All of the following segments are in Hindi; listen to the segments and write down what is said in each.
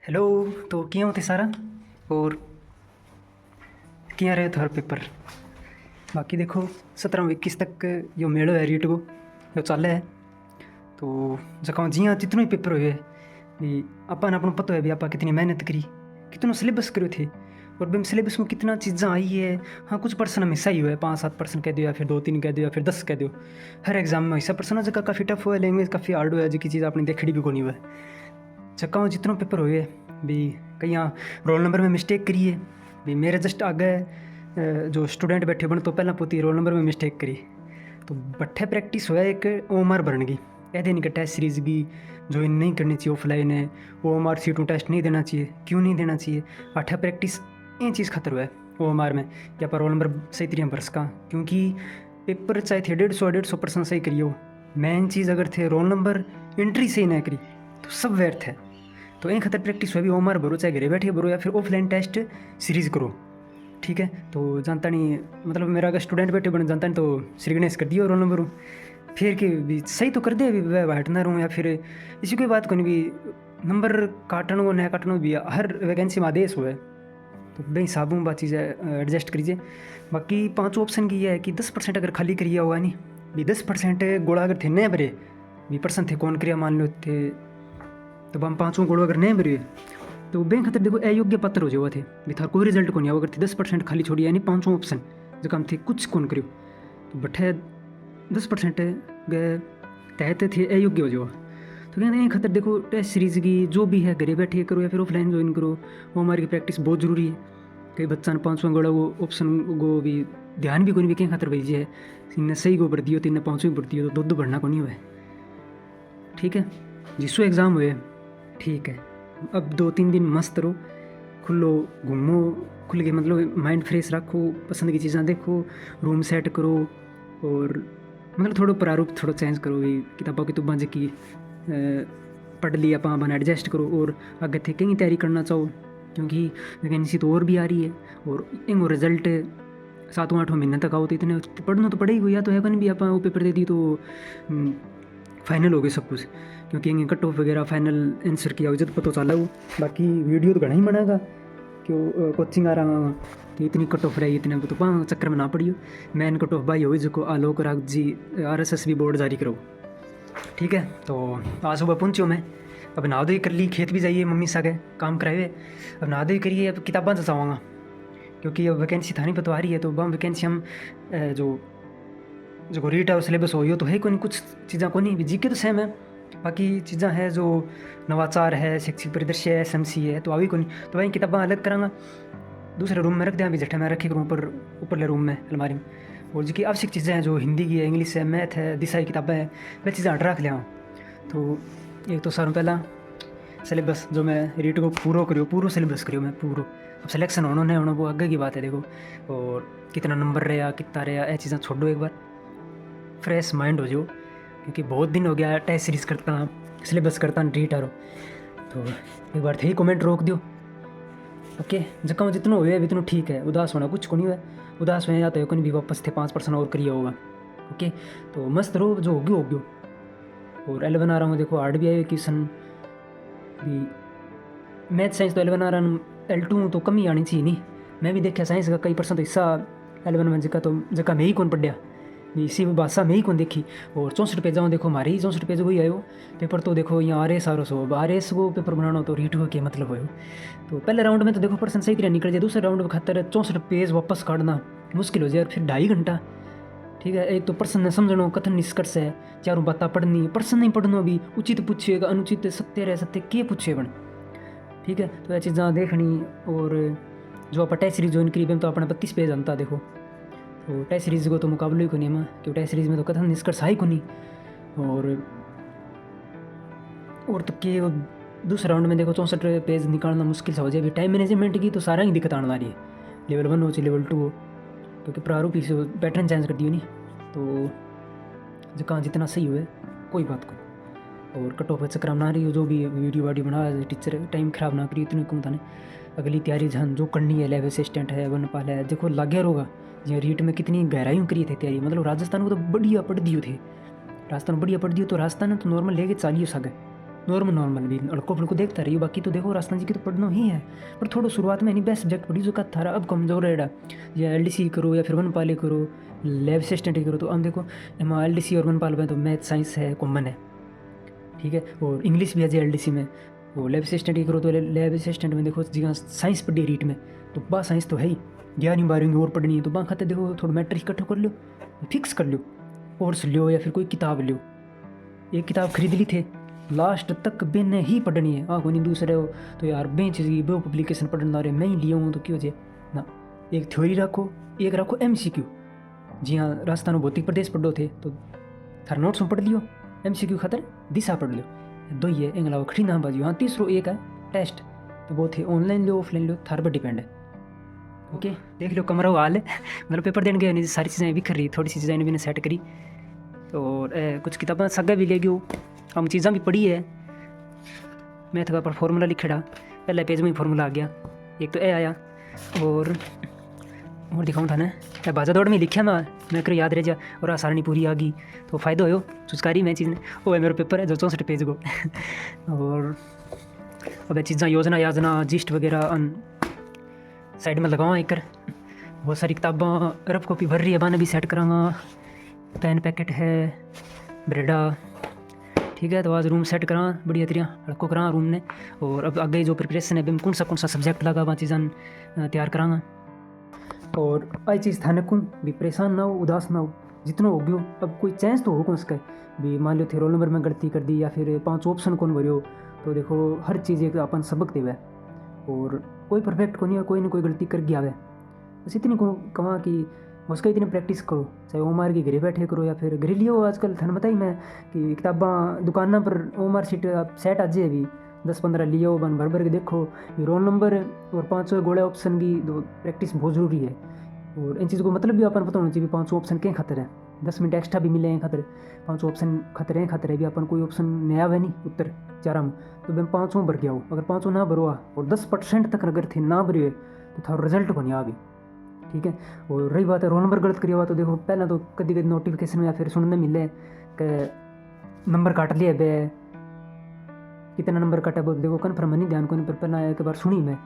हेलो। तो कि'यां हो थे सारा और कि'यां रहे थार पेपर। बाकी देखो 17 21 तक यो मेलो है रीट को यो चाले है। तो जका जियां जितनो ही पेपर हुए भी अपन आपको पता है भी आप कितनी मेहनत करी कितनो सिलेबस करो थे और बिम सिलेबस में कितना चीज़ा आई है। हाँ कुछ पर्सन में सही हुआ है 5 7% कह दो या फिर 2 3 कह दो या फिर 10 कह दो। हर एग्जाम में ऐसा पर्सन जगह काफ़ी टफ हुआ है लैंग्वेज काफ़ी हार्ड हुआ है जी चीज़ आपने देखड़ी भी कोनी हुआ है। चक्का जितनों पेपर हुए भी कहीं रोल नंबर में मिस्टेक करी है भी मेरे जस्ट आगे जो स्टूडेंट बैठे बन तो पहला पोती रोल नंबर में मिस्टेक करी तो बट्ठे प्रैक्टिस हुआ एक OMR बन गई ऐसे नहीं कि टेस्ट सीरीज भी ज्वाइन नहीं करनी चाहिए ऑफलाइन है OMR C2 टेस्ट नहीं देना चाहिए क्यों नहीं देना चाहिए। अट्ठा प्रैक्टिस ये चीज़ खतर हुआ है OMR में कि आप रोल नंबर सही तरीके बरस का क्योंकि पेपर चाहे थे 150% सही करियो मेन चीज़ अगर थे रोल नंबर एंट्री सही ना करी तो सब व्यर्थ है। तो एक खतर प्रैक्टिस हुआ भी OMR भरो चाहे घरे बैठे भरो या फिर ऑफलाइन टेस्ट सीरीज करो ठीक है। तो जानता नहीं मतलब मेरा अगर स्टूडेंट बैठे बन जानता नहीं तो श्री गणेश कर दियो रोल नंबर फिर के भी सही तो कर दे भी वह हटना रहूँ या फिर इसी कोई बात को नहीं भी नंबर काटन को नया काटना भी हर वैकेंसी में आदेश हुआ है तो भाई हिसाबों बात चीज़ एडजस्ट करीजिए। बाकी 5 ऑप्शन की यह है कि 10% अगर खाली करिए हुआ नहीं भी 10% गोला अगर थे नए भरे 20% थे कौन क्रिया मान लो थे तो हम 5 गोड़ो अगर नहीं भरे तो बैंक खातर देखो अयोग्य पत्र हो जाओ थे भी थार कोई रिजल्ट को नहीं अगर थे 10% खाली छोड़ी यानी 5 ऑप्शन जो काम थे कुछ कौन करो तो बठे 10% गए तहत थे अयोग्य हो जाओ। तो कहते हैं खातर देखो टेस्ट सीरीज की जो भी है घरे बैठे करो या फिर ऑफलाइन ज्वाइन करो वो हमारी प्रैक्टिस बहुत जरूरी है। कई बच्चा ने 5वां गोड़ा वो ऑप्शन को भी ध्यान भी को नहीं भी कहीं खातर भेजी है इन्हें सही को भर दियो तो इन्हें 5वीं भर दियो तो 2 भरना को नहीं हुआ ठीक है। जिसको एग्ज़ाम हुए ठीक है अब 2 3 दिन मस्त रहो खुलो घूमो खुल के मतलब माइंड फ्रेश रखो पसंद की चीज़ें देखो रूम सेट करो और मतलब थोड़ा प्रारूप थोड़ा चेंज करो भी किताबों की तुबां की पढ़ ली आप बना एडजस्ट करो और आगे थे कहीं तैयारी करना चाहो क्योंकि वैकेंसी तो और भी आ रही है और इन रिजल्ट 7वां 8वां महीने तक आओ तो इतने पढ़ना तो पड़ेगा या तो है भी आप वो पेपर दे दी तो फाइनल हो गए सब कुछ क्योंकि कट ऑफ वगैरह फाइनल आंसर किया जब पता चला वो बाकी वीडियो तो घना ही बनेगा क्यों कोचिंग आ रहा तो इतनी कट ऑफ रही इतने तो चक्कर में ना पड़ियो मेन कट ऑफ भाई हो जो आलोक राग जी RSSB बोर्ड जारी करो ठीक है। तो आज सुबह पहुँचो मैं अब नहा दो कर ली खेत भी जाइए मम्मी सागे काम कराए अब नहा दो करिए अब किताबा चचाऊँगा क्योंकि अब वैकेंसी था नहीं पता आ रही है तो वह वैकेंसी हम जो रीट है सिलेबस हो तो है को नहीं कुछ चीज़ा को नहीं जीके तो सेम है बाकी चीज़ा है जो नवाचार है शैक्षिक परिदृश्य है SMC है तो अभी को नहीं तो वही किताबा अलग करांगा दूसरे रूम में रख दें भी जट्ठे में रखे करूँ ऊपरले रूम में अलमारी में और जो कि आवश्यक चीज़ें हैं जो हिंदी की है इंग्लिश है मैथ है दिशा की किताबें हैं वह चीज़ें हट रख लिया। तो एक तो सारों पहला सिलेबस जो मैं रीट को पूरा सिलेबस करियो मैं पूरा अब सिलेक्शन होना नहीं होना वो आगे की बात है देखो और कितना नंबर रहा कितना रहा ये चीज़ें छोड़ो एक बार फ्रेश माइंड हो जाओ क्योंकि बहुत दिन हो गया टेस्ट सीरीज करता सिलेबस करता रीट आरो तो एक बार थे कमेंट रोक दियो ओके जका जितना हुए अभी इतना ठीक है उदास होना कुछ को नहीं हुआ उदास हुए या तो कोई भी वापस थे 5% और करिए होगा ओके। तो मस्त रहो जो होगी और 11 आ रहा हूँ देखो हार्ड भी आए क्वेश्चन भी मैथ साइंस तो 11 आ रहा L2 तो कम ही आनी चाहिए नहीं मैं भी देखा साइंस का कई % तो हिस्सा 11 में जगह में ही कौन पढ़िया इसी भाषा में ही कौन देखी और 64 पेज देखो हमारे ही 64 पेज वही आयो पेपर तो देखो यहाँ RS RS को पेपर बनाना तो रीट के मतलब हो तो पहले राउंड में तो देखो % सही तरह निकल जाए दूसरे राउंड में खातर 64 पेज वापस काटना मुश्किल हो जाए फिर 2.5 घंटा ठीक है। एक तो पर्सन ने समझना कथन निष्कर्ष है चारों बातें पढ़नी पर्सन नहीं पढ़ना भी उचित पूछेगा अनुचित सत्य के पूछे बन ठीक है। तो यह चीज़ें देखनी और जो आप टेस्ट सीरीज ज्वाइन करी तो अपना 32 पेज बनता देखो तो टेस्ट सीरीज को तो मुकाबले ही को नहीं क्योंकि टेस्ट सीरीज में तो कथन निष्कर्ष ही को नहीं और तो के दूसरे राउंड में देखो 64 पेज निकालना मुश्किल सा हो जाए टाइम मैनेजमेंट की तो सारा ही दिक्कत आने वाली है लेवल 1 हो चाहे लेवल 2 हो क्योंकि प्रारूप ही से पैटर्न चेंज कर दियो नहीं तो जो कहाँ जितना सही हुए कोई बात को और कट ऑफ चक्कर ना रही हो जो भी वीडियो वाडियो बना टीचर टाइम खराब ना करी इतनी कम था अगली तैयारी जहाँ जो करनी है लेवल असिस्टेंट है वनपाल है देखो लागे होगा जी रीट में कितनी गहराई करी थे तैयारी मतलब राजस्थान को तो बढ़िया पढ़ दियो थे राजस्थान बढ़िया पढ़ दियो तो राजस्थान तो नॉर्मल लेके चालियो सके नॉर्मल नॉर्मल भी हल्को फुल्को देखता रही। बाकी तो देखो राजस्थान जी की तो पढ़ना ही है, पर थोड़ा शुरुआत में नहीं बेस्ट सब्जेक्ट पढ़ी जो का थारा अब कमजोर है। या एलडीसी करो या फिर वनपाले करो, लैब असिस्टेंट ही करो, तो हम देखो एम एलडीसी और वनपाल में तो मैथ साइंस है कॉमन है, ठीक है, और इंग्लिश भी है जी एलडीसी में। वो लैब असिस्टेंट ही करो तो लैब असिस्टेंट में देखो जी साइंस पढ़ी रीट में, तो बा साइंस तो है ही, 11वीं 12वीं और पढ़नी है, तो बा खाते देखो थोड़ा मैटर इकट्ठा कर लो, फिक्स कर लो, कोर्स लो या फिर कोई किताब लो। एक किताब खरीद ली थे, लास्ट तक बेन ही पढ़नी है। हाँ, कोई दूसरे हो तो यार बेंच वो पब्लिकेशन पढ़ना रहे मैं ही लिया हूँ तो क्यों जे ना। एक थ्योरी रखो, एक रखो MCQ। जी हाँ, राजस्थान में भौतिक प्रदेश पढ़ो थे तो थार नोट्स में पढ़ लियो, MCQ खातर दिशा पढ़ लो, दो ही है, अलावा खड़ी ना बाजू। हाँ, तीसरो एक है टेस्ट, तो वो थे ऑनलाइन लो ऑफलाइन लो, थार पर डिपेंड है। ओके, देख लो कमरा हाल है, मतलब पेपर देने गए नहीं, सारी चीज़ें बिखर रही, थोड़ी सी डिज़ाइन भी सेट करी, और कुछ किताबें सगे भी ले गयो, हम चीज़ा भी पढ़ी है। मैथ का पर फॉर्मूला लिखेड़ा, पहले पेज में ही फॉर्मूला आ गया, एक तो ए आया, और दिखाऊँ था ना, बाजा दौड़ में लिखा मैं करो याद रह जा, और सारणी पूरी आ गई, तो फ़ायदा हो चुस्कारी में चीज़ ने। वो है मेरा पेपर है जो 64 पेज को और अब चीज़ा योजना याजना जिस्ट वगैरह साइड में लगावा एक कर, बहुत सारी किताबा रफ कॉपी भर रही है, बाने भी सेट कराँगा, पेन पैकेट है, ब्रेडा, ठीक है। तो आज रूम सेट करा बढ़िया तरिया हल्को करा रूम ने, और अब आगे जो प्रिपरेशन है कौन सा सब्जेक्ट लगा वहाँ चीज़ा तैयार कराँगा। और आई चीज़ थाने कौन भी परेशान ना हो, उदास ना हो, जितना हो गयो अब कोई चेंज तो हो कौन सके भी। मान लो थे रोल नंबर में गलती कर दी या फिर 5 ऑप्शन कौन भरियो, तो देखो हर चीज़ एक अपन सबक देवे, और कोई परफेक्ट को नहीं है, कोई ना कोई गलती कर गया है, बस इतनी को कमा कि उसका इतनी प्रैक्टिस करो, चाहे ओमार की घरे बैठे करो या फिर घरे लियो। आजकल थाने बताई मैं कि किताबा दुकाना पर ओमार सीट आप सेट आज भी 10-15 लियो, बन भर भर के देखो, रोल नंबर और 5 गोले ऑप्शन की दो प्रैक्टिस बहुत ज़रूरी है। और इन चीज़ को मतलब भी अपन पता होना चाहिए 5 ऑप्शन क्या खातर है, 10 मिनट एक्स्ट्रा भी मिले हैं खातर, 5 ऑप्शन खातर है भी अपन कोई ऑप्शन नया हुआ नहीं उत्तर चारा में, तो मैं 5 भर गया हो, अगर 5 ना भरो और 10% तक अगर थे ना भरे तो थारो रिजल्ट को नहीं आ भी, ठीक है। और रही बात है रोल नंबर गलत करिए हुआ, तो देखो पहला तो कभी कभी नोटिफिकेशन में या फिर सुनने मिले कि नंबर काट लिया बे, कितना नंबर काटा वो देखो कन्फर्म नहीं ध्यान को नहीं, पर पहला एक बार सुनी मैं,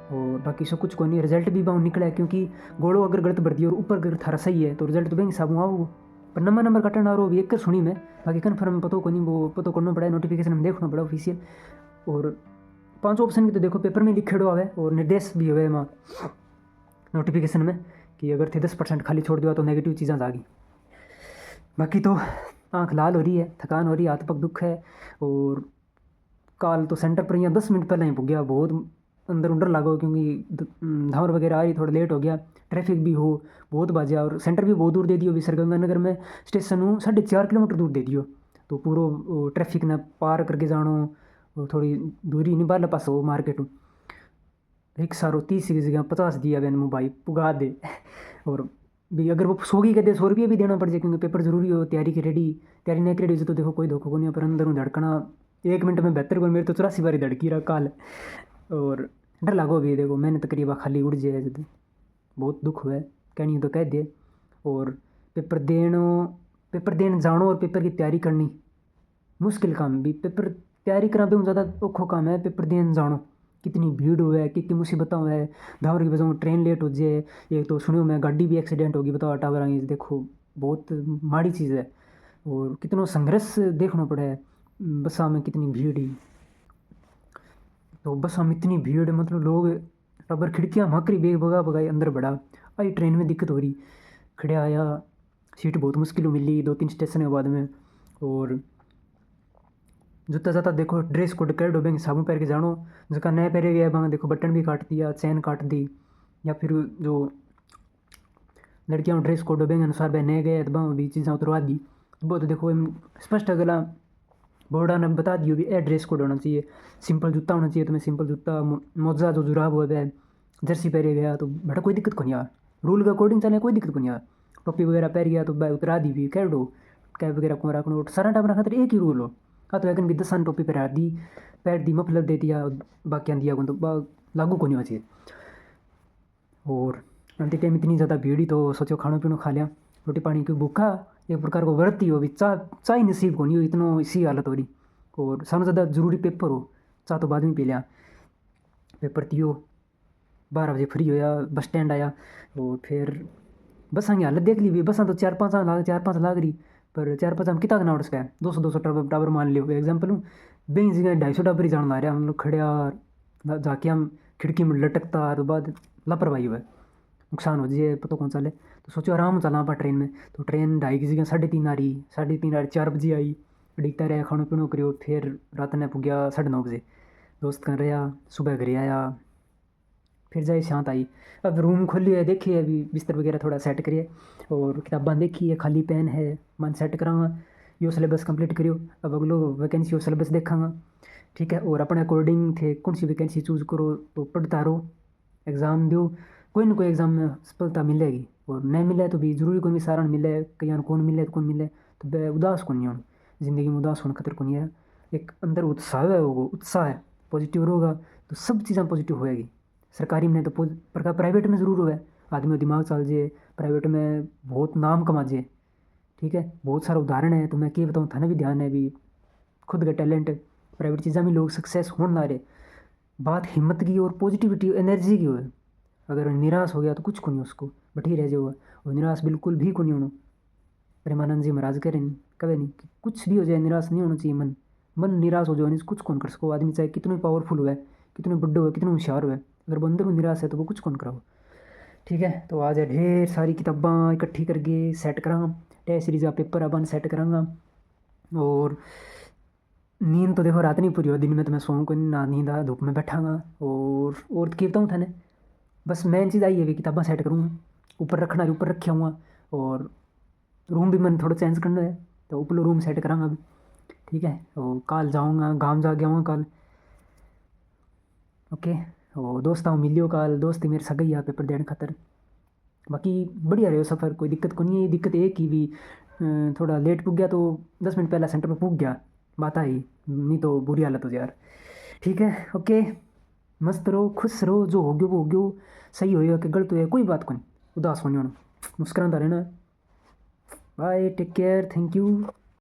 और बाकी सब कुछ को नहीं, रिजल्ट भी बाहर निकला है, क्योंकि गोड़ो अगर गलत भर दिया और ऊपर अगर थारा सही है तो रिजल्ट तो बैंक हिसाब आओ, पर नंबर काटना और भी एक कर सुनी मैं, बाकी कन्फर्म पता को नहीं, वो पता करना पड़ा, नोटिफिकेशन में देखना पड़ा ऑफिशियल। और 5 ऑप्शन की तो देखो पेपर में लिखेड़ो आवे और निर्देश भी हुए वहाँ नोटिफिकेशन में कि अगर थे 10% खाली छोड़ दिया तो नेगेटिव चीज़ें आ गई। बाकी तो आँख लाल हो रही है, थकान हो रही है, हाथ पग दुख है, और काल तो सेंटर पर यहाँ 10 मिनट पहले ही पुग गया, बहुत अंदर उंडर लागो, क्योंकि धावर वगैरह आ रही, थोड़ा लेट हो गया, ट्रैफिक भी हो बहुत बाजा, और सेंटर भी बहुत दूर दे दियो भी, सरगंगानगर में स्टेशन हूँ 4.5 किलोमीटर दूर दे दियो, तो पूरा ट्रैफिक ने पार करके जानो, और थोड़ी दूरी नहीं बारह पास हो मार्केट हूँ, रिक्शा रो 30 की जगह 50 दिया मैंने मोबाइल पुगा दे और भी अगर वो 100 की कहते 100 रुपये भी देना पड़ जाए, क्योंकि पेपर जरूरी हो, तैयारी की रेडी, तैयारी नहीं रेडी हो तो देखो कोई धोखा को नहीं, पर अंदर हूँ धड़कना 1 मिनट में 72 को, मेरे तो 84 बारी धड़की रहा काल, और डर लागो भी देखो मैंने तकरीबा खाली उड़ जाए जब बहुत दुख हुआ, कहनी तो कह दे। और पेपर देन जानो और पेपर की तैयारी करनी मुश्किल काम भी, पेपर तैयारी करा भी ज़्यादा औखो काम है, पेपर देन जानो कितनी भीड़ हुआ है, कितनी मुसीबत हुआ है, धावर की वजह में ट्रेन लेट हो जाए, एक तो सुनियो मैं गाड़ी भी एक्सीडेंट होगी, बताओ टावर आई देखो बहुत माड़ी चीज़ है, और कितना संघर्ष देखना पड़ा है, बसा में कितनी भीड़ ही, तो बसा में इतनी भीड़ मतलब लोग टावर खिड़कियाँ भाकरी बेग भगा भगाई अंदर बढ़ा, आई ट्रेन में दिक्कत हो रही, खड़े आया, सीट बहुत मुश्किल मिली 2-3 स्टेशन के बाद में, और जूता जाता देखो ड्रेस कोड कर डोबेंगे साबुन पहन के जानो, जगह नया पहरे गया वहाँ देखो बटन भी काट दिया, चैन काट दी, या फिर जो लड़कियाँ ड्रेस कोड डोबेंगे अनुसार वह नए गए तो भी चीज़ें उतरवा दी, वो तो देखो स्पष्ट अगला बोर्डा ने बता दियो भी ए ड्रेस कोड होना चाहिए, सिंपल जूता होना चाहिए, तो मैं सिंपल जूता मोजा जो जुराब हुआ है जर्सी पहरे गया तो बड़ा कोई दिक्कत को नहीं यार, रूल के अकॉर्डिंग चले कोई दिक्कत को नहीं यार, टोपी वगैरह पहन गया तो भाई उतरा दी भी कह दो, कैब वगैरह को रखना सारा टाइम रखा एक ही रूल हो, हाँ तो अगर भी 10 टोपी पहरा दी पैर दी मफलर दे दिया बाकी दिया तो लागू को नहीं चाहिए। और अंतिम टाइम इतनी ज़्यादा भीड़ ही तो सोचो खाना पीना खा लिया, रोटी पानी की भूखा एक प्रकार को व्रत ही हो भी, चाय नसीब को नहीं हो, इतना इसी हालत हो रही, और सानू ज़्यादा जरूरी पेपर हो चाह तो बाद में पी लिया पेपर तियो 12 बजे फ्री होया बस स्टैंड आया और फिर बसा की हालत देख ली भी बसा तो 4-5 लाग रही पर 4-5 हम कितना उड़ सका 200 टावर मान लियो एग्जाम्पल हूँ बेंच जगह 250 टावर ही जान आ रहा हम लोग खड़िया जाके हम खिड़की में लटकता तो बाद लापरवाही हुआ नुकसान हो जाए पता कौन चले तो सोचो आराम चला पा ट्रेन में तो ट्रेन 2:30 की जगह 3:30 आ रही 3:30 आ रही 4 बजे आई डिगता रहा खानो पीनो करियो फिर रात ने पुग्या 9:30 बजे दोस्त कर रहा सुबह घर आया फिर जाए शांत आई अब रूम खोली है देखी है अभी बिस्तर वगैरह थोड़ा सेट करिए और किताबें देखी है खाली पेन है मन सेट कराँगा यो सिलेबस कंप्लीट करियो अब अगलो वैकेंसी और सिलेबस देखाँगा ठीक है और अपने अकॉर्डिंग थे कौन सी वैकेंसी चूज करो तो पढ़ता रहो एग्ज़ाम दो कोई ना कोई एग्ज़ाम में सफलता मिलेगी और नहीं मिले तो भी जरूरी कोई भी सारण मिले कहीं कौन मिले तो कौन मिले तो बे उदास को नहीं होना ज़िंदगी में उदास होने खतर को नहीं है एक अंदर उत्साह है वो उत्साह है पॉजिटिव होगा तो सब चीज़ें पॉजिटिव होएगी सरकारी में तो प्रकार प्राइवेट में ज़रूर हुआ आदमी का दिमाग चल जाए प्राइवेट में बहुत नाम कमा जाए ठीक है बहुत सारा उदाहरण है तो मैं क्या बताऊँ थाने भी ध्यान है भी खुद का टैलेंट प्राइवेट चीज़ा में लोग सक्सेस होने ला रहे बात हिम्मत की और पॉजिटिविटी एनर्जी की हो अगर निराश हो गया तो कुछ को नहीं उसको बैठी रह जाओ और निराश बिल्कुल भी को नहीं होना प्रेमानंद जी महाराज कह रहे कभी नहीं कि कुछ भी हो जाए निराश नहीं होना चाहिए मन मन निराश हो जाए कुछ कौन कर सको आदमी चाहे कितने पावरफुल हुआ है कितने बड़े हुए कितने होशियार हुए अगर बंदे में निराश है तो वो कुछ कौन कराओ ठीक है तो आज ढेर सारी किताबां इकट्ठी करके सेट करा टेस्ट सीरीज का पेपर अपन सेट कराँगा और नींद तो देखो रात नहीं पूरी हो दिन में तो मैं सोऊँ को नहीं ना नींद आ धूप में बैठाँगा और क्या बताऊँ थाने बस मेन चीज़ आई है भी किताबें सेट करूँगा ऊपर रखना है ऊपर रखे हुआ और रूम भी मैंने थोड़ा चेंज करना है तो ऊपर रूम सेट कराँगा अभी ठीक है और कल जाऊँगा गाँव जा गया हूँ कल ओके और दोस्त आओ मिलियो कल दोस्त मेरे सगई आ पेपर देने खातर बाकी बढ़िया रहे सफ़र कोई दिक्कत को नहीं है दिक्कत एक ही भी थोड़ा लेट पुग गया तो 10 मिनट पहला सेंटर में पुग गया बात आई नहीं तो बुरी हालत हो यार ठीक है ओके मस्त रहो खुश रहो जो हो गयो वो हो गयो सही होएगा कि गलत होएगा कोई बात को नहीं उदास होने होना मुस्कुराता रहना bye take care thank you